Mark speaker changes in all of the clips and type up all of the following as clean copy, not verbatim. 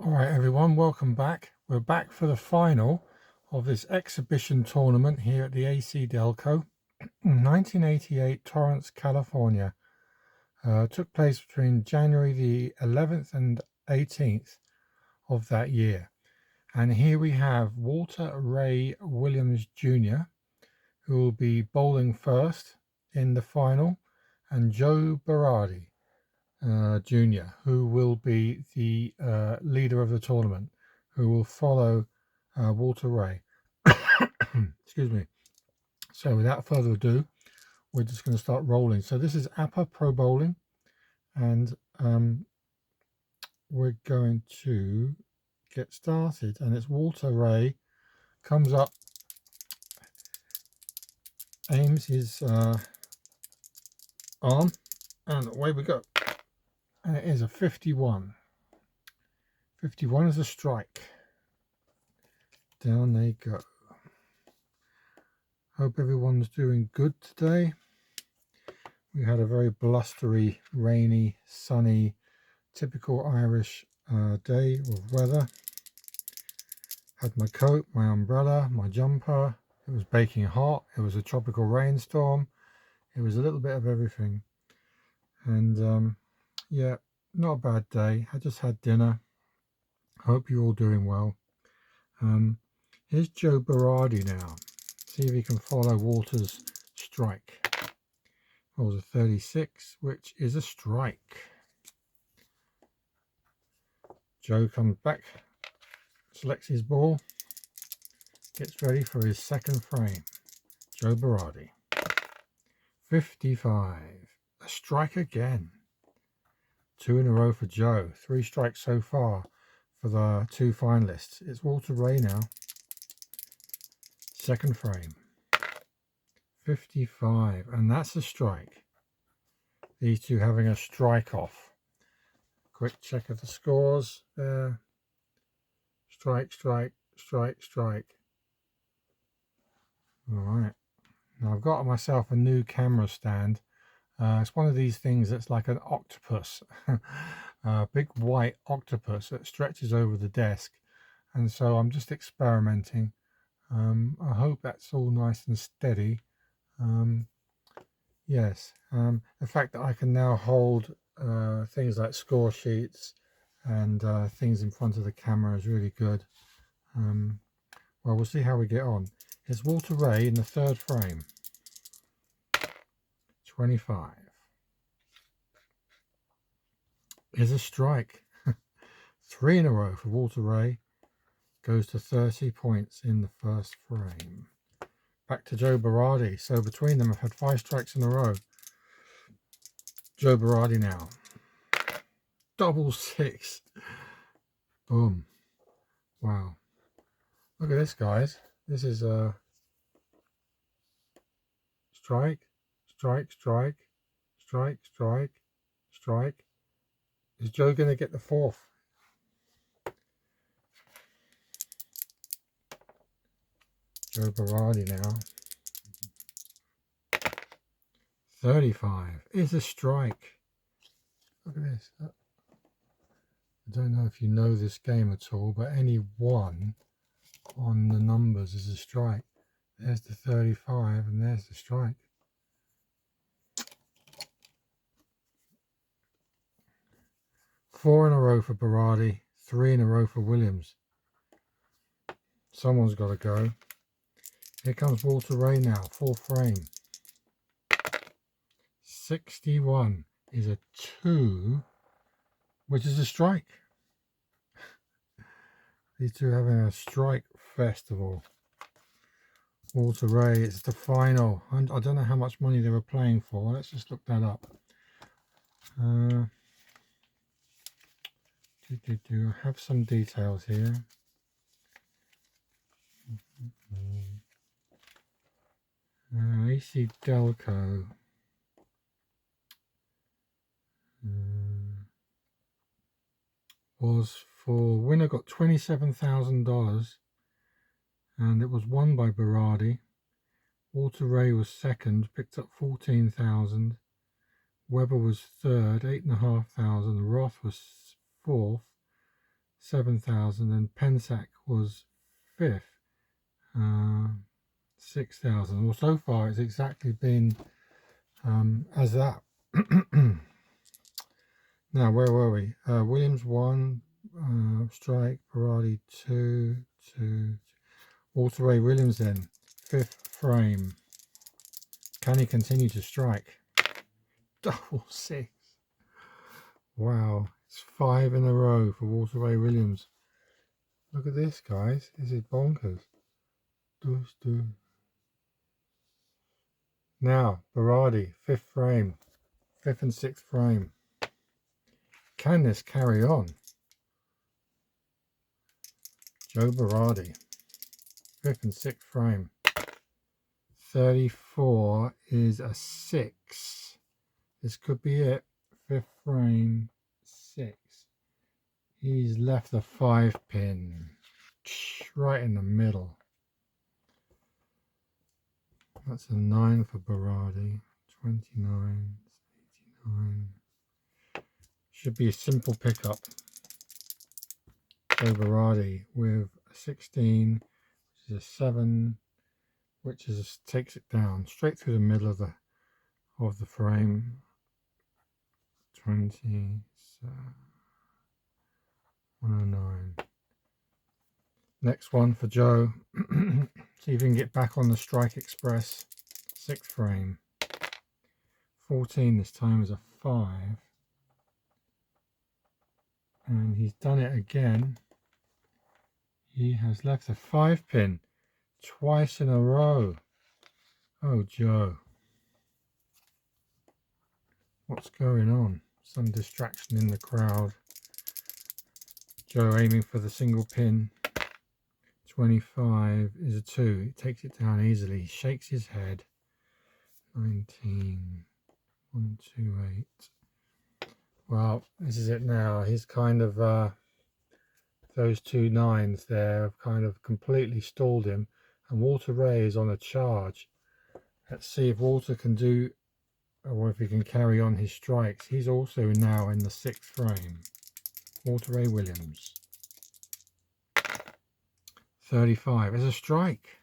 Speaker 1: All right, everyone, welcome back. We're back for the final of this exhibition tournament here at the AC Delco, 1988, Torrance, California. Took place between January the 11th and 18th of that year. And here we have Walter Ray Williams Jr., who will be bowling first in the final, and Joe Berardi Jr., who will be the leader of the tournament, who will follow Walter Ray. Excuse me. So without further ado, we're just going to start rolling. So this is Apba Pro Bowling, and we're going to get started. And it's Walter Ray, comes up, aims his arm, and away we go. And it is a 51. 51 is a strike. Down they go. Hope everyone's doing good today. We had a very blustery, rainy, sunny, typical Irish day of weather. Had my coat, my umbrella, my jumper. It was baking hot. It was a tropical rainstorm. It was a little bit of everything. And yeah, not a bad day. I just had dinner. Hope you're all doing well. Here's Joe Berardi now. See if he can follow Walter's strike. Rolls a 36, which is a strike. Joe comes back, selects his ball, gets ready for his second frame. Joe Berardi. 55. A strike again. 2 in a row for Joe. 3 strikes so far for the 2 finalists. It's Walter Ray now. Second frame. 55, and that's a strike. These two having a strike off. Quick check of the scores there. Strike, strike, strike, strike. All right. Now I've got myself a new camera stand. It's one of these things that's like an octopus, a big white octopus that stretches over the desk. And so I'm just experimenting. I hope that's all nice and steady. Yes, the fact that I can now hold things like score sheets and things in front of the camera is really good. Well, we'll see how we get on. Here's Walter Ray in the third frame. 25. Is a strike. 3 in a row for Walter Ray. Goes to 30 points in the first frame. Back to Joe Berardi. So between them, I've had 5 strikes in a row. Joe Berardi now. Double 6. Boom. Wow. Look at this, guys. This is a strike, strike, strike, strike, strike, strike. Is Joe going to get the 4th? Joe Berardi now. 35 is a strike. Look at this. I don't know if you know this game at all, but any 1 on the numbers is a strike. There's the 35 and there's the strike. Four in a row for Berardi, 3 in a row for Williams. Someone's got to go. Here comes Walter Ray now, 4th frame. 61 is a 2, which is a strike. These two having a strike festival. Walter Ray, it's the final. I don't know how much money they were playing for. Let's just look that up. I have some details here. AC Delco. Was for winner got $27,000, and it was won by Berardi. Walter Ray was second, picked up 14,000. Webber was third, 8,500. Roth was fourth, 7,000, and Pensac was 5th, 6,000. Well, so far it's exactly been as that. Now, where were we? Williams 1, strike, Berardi 2, 2. Walter Ray Williams then, 5th frame. Can he continue to strike? Double 6. Wow, it's 5 in a row for Walter Ray Williams. Look at this, guys. This is bonkers. Now, Berardi, 5th frame. 5th and 6th frame. Can this carry on? Joe Berardi, 5th and 6th frame. 34 is a 6. This could be it. 5th frame, 6. He's left the 5 pin right in the middle. That's a 9 for Berardi. 29, 89. Should be a simple pickup. Joe Berardi with a 16, which is a 7, which is takes it down straight through the middle of the frame. 20, 109. Next one for Joe. See if he can get back on the Strike Express. 6th frame. 14 this time is a 5. And he's done it again. He has left a 5 pin twice in a row. Oh, Joe. What's going on? Some distraction in the crowd. Joe aiming for the single pin. 25 is a 2. He takes it down easily. He shakes his head. 19. 128. Well, this is it now. He's kind of those 2 9s there have kind of completely stalled him, and Walter Ray is on a charge. Let's see if Walter can do, or if he can carry on his strikes. He's also now in the 6th frame. Walter Ray Williams. 35 is a strike.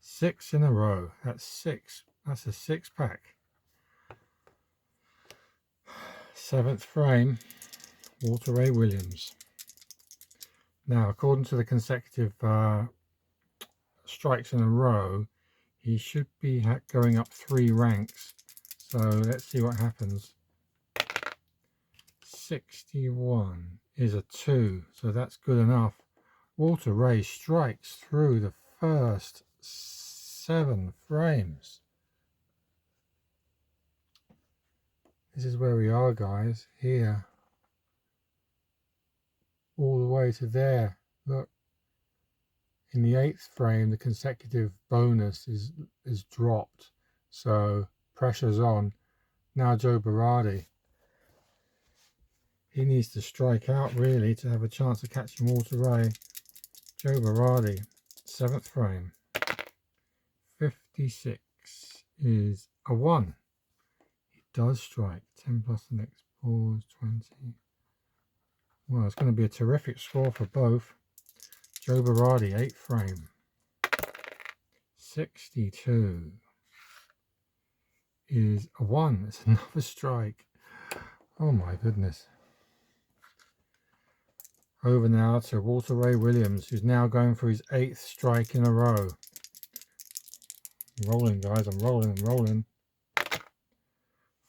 Speaker 1: 6 in a row. That's 6. That's a 6-pack. 7th frame. Walter Ray Williams. Now, according to the consecutive strikes in a row, he should be going up 3 ranks. So let's see what happens. 61 is a 2, so that's good enough. Walter Ray strikes through the first 7 frames. This is where we are, guys. Here. All the way to there. Look. In the 8th frame, the consecutive bonus is dropped. So pressure's on. Now Joe Berardi. He needs to strike out, really, to have a chance of catching Walter Ray. Joe Berardi, 7th frame. 56 is a 1. He does strike. 10 plus the next pause, 20. Well, it's going to be a terrific score for both. Joe Berardi, 8th frame. 62 is a 1. It's another strike. Oh my goodness. Over now to Walter Ray Williams, who's now going for his 8th strike in a row. I'm rolling, guys. I'm rolling.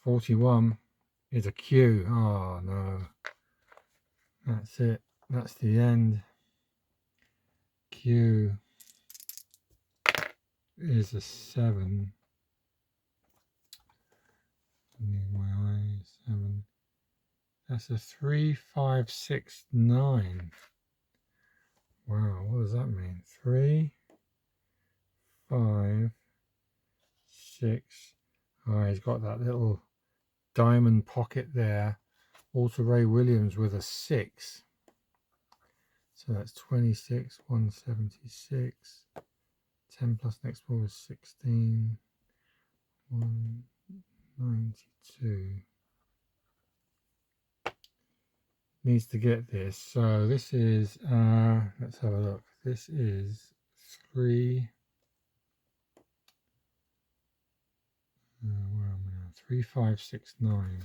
Speaker 1: 41 is a Q. Oh no. That's it. That's the end. Q is a 7. Need my eyes. 7. That's a 3, 5, 6, 9. Wow, what does that mean? 3, 5, 6. Oh, he's got that little diamond pocket there. Walter Ray Williams with a 6. So that's 26, 176. 10 plus next ball is 16. 192. needs to get this. So this is, let's have a look. This is 3, where am I now? 3569.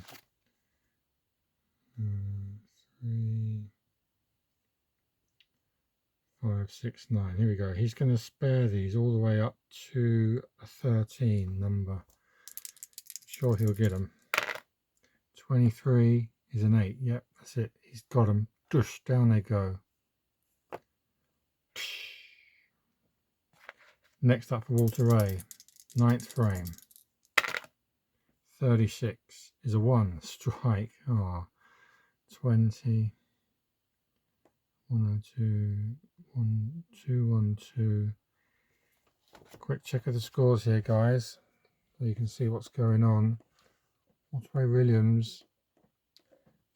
Speaker 1: 3, 5, 6, 9. Here we go. He's going to spare these all the way up to a 13 number. Sure he'll get them. 23 is an 8. Yep, that's it. He's got them. Dush, down they go. Next up for Walter Ray. 9th frame. 36 is a 1. Strike. Oh, 20. 102. 1, 2, 1, 2. Quick check of the scores here, guys, so you can see what's going on. Walter Ray Williams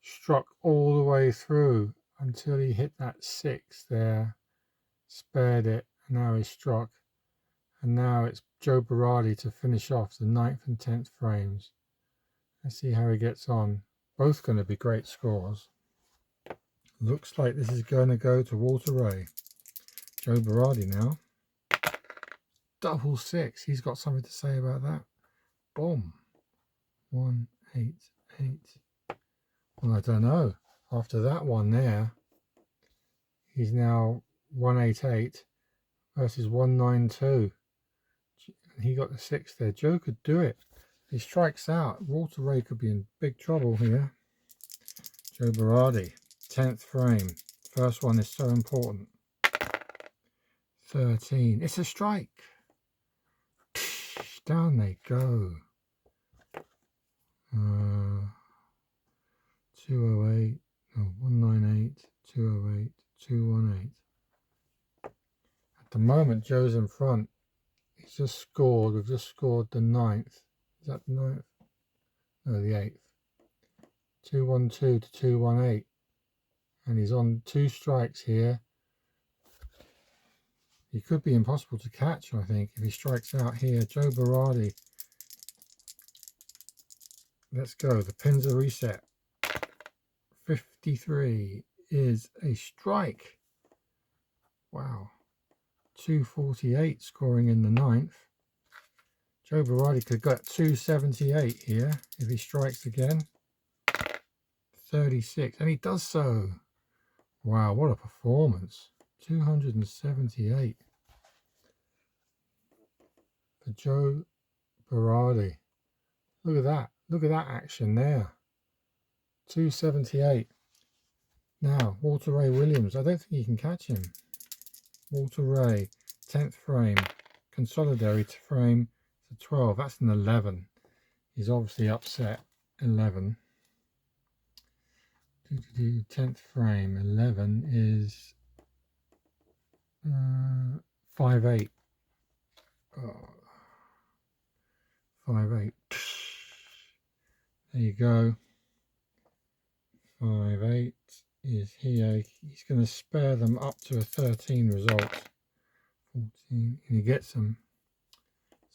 Speaker 1: struck all the way through until he hit that 6 there, spared it, and now he struck. And now it's Joe Berardi to finish off the 9th and 10th frames. Let's see how he gets on. Both going to be great scores. Looks like this is going to go to Walter Ray. Joe Berardi now. Double 6. He's got something to say about that. Boom. 1, 8, 8. Well, I don't know. After that one there, he's now 188 versus 192. He got the 6 there. Joe could do it. If he strikes out, Walter Ray could be in big trouble here. Joe Berardi, 10th frame. First one is so important. 13. It's a strike. Down they go. 208. No, 198. 208. 218. At the moment, Joe's in front. He's just scored. We've just scored the 9th. Is that the 9th? No, the 8th. 212 to 218. And he's on 2 strikes here. He could be impossible to catch, I think, if he strikes out here. Joe Berardi. Let's go. The pins are reset. 53 is a strike. Wow. 248 scoring in the 9th. Joe Berardi could get 278 here if he strikes again. 36, and he does so. Wow, what a performance. 278 for Joe Berardi. Look at that. Look at that action there. 278. Now, Walter Ray Williams. I don't think you can catch him. Walter Ray, 10th frame. Consolidated frame to 12. That's an 11. He's obviously upset. 11. 10th frame. 11 is 5-8. Oh, 5-8. There you go. 5-8 is here. He's going to spare them up to a 13 result. 14, and he gets them.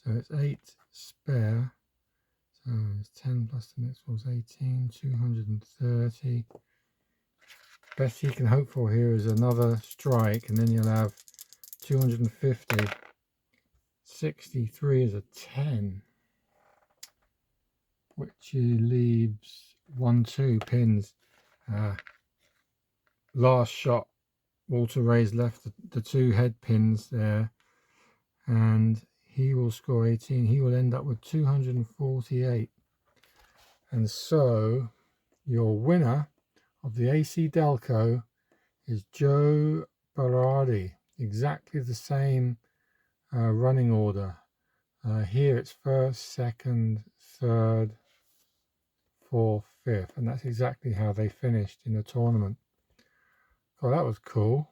Speaker 1: So it's 8 spare. So it's 10 plus the next one was 18, 230. Best he can hope for here is another strike, and then you'll have 250. 63 is a 10, which leaves 1-2 pins. Last shot, Walter Ray's left the 2 head pins there, and he will score 18. He will end up with 248. And so your winner of the AC Delco is Joe Berardi. Exactly the same running order. Here it's 1st, 2nd, 3rd, 4th, 5th, and that's exactly how they finished in the tournament. Oh, that was cool.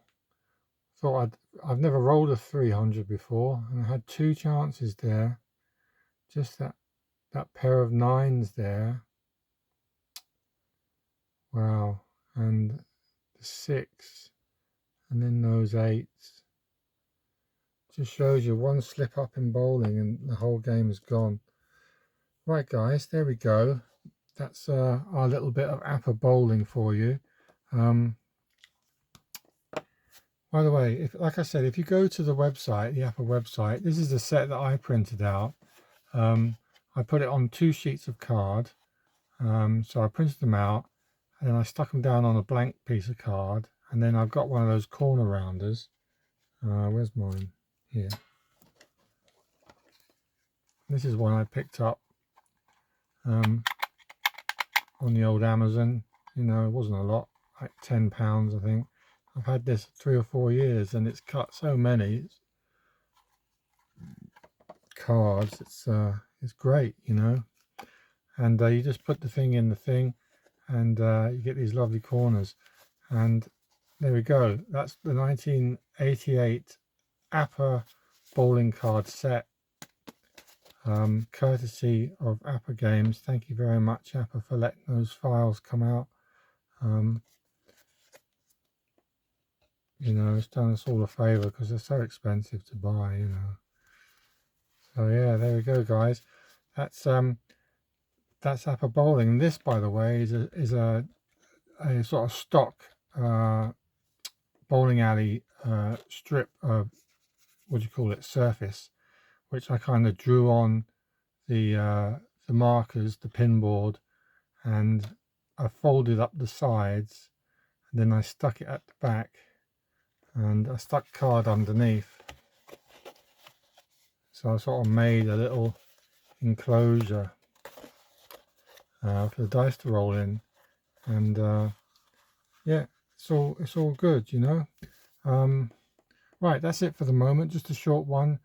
Speaker 1: Thought I've never rolled a 300 before, and I had 2 chances there. Just that pair of 9s there. Wow, and the 6, and then those 8s. Just shows you one slip up in bowling and the whole game is gone. Right guys, there we go. That's our little bit of Apba bowling for you. By the way, like I said, if you go to the website, the Apba website, this is the set that I printed out. I put it on 2 sheets of card. So I printed them out, and then I stuck them down on a blank piece of card, and then I've got one of those corner rounders. Where's mine? Here. This is one I picked up on the old Amazon. You know, it wasn't a lot, like £10, I think. I've had this 3 or 4 years, and it's cut so many cards. It's great, you know. And you just put the thing in the thing, and you get these lovely corners. And there we go. That's the 1988 Apba bowling card set, courtesy of Apba Games. Thank you very much, Apba, for letting those files come out. You know, it's done us all a favor because they're so expensive to buy, you know. So yeah, there we go, guys. That's Apba bowling. This, by the way, is a sort of stock bowling alley strip of, what do you call it, surface, which I kind of drew on the markers, the pin board, and I folded up the sides, and then I stuck it at the back, and I stuck card underneath. So I sort of made a little enclosure for the dice to roll in, and yeah, it's all good, you know. Right, that's it for the moment. Just a short one.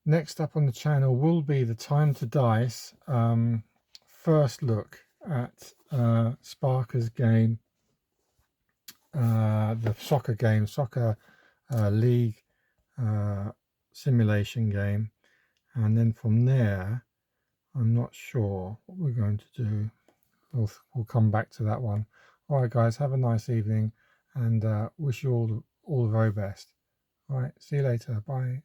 Speaker 1: Next up on the channel will be the Time to Dice first look at Sparker's game, the soccer game, soccer league simulation game, and then from there I'm not sure what we're going to do. We'll come back to that one. All right, guys, have a nice evening, and wish you all the very best. All right, see you later. Bye.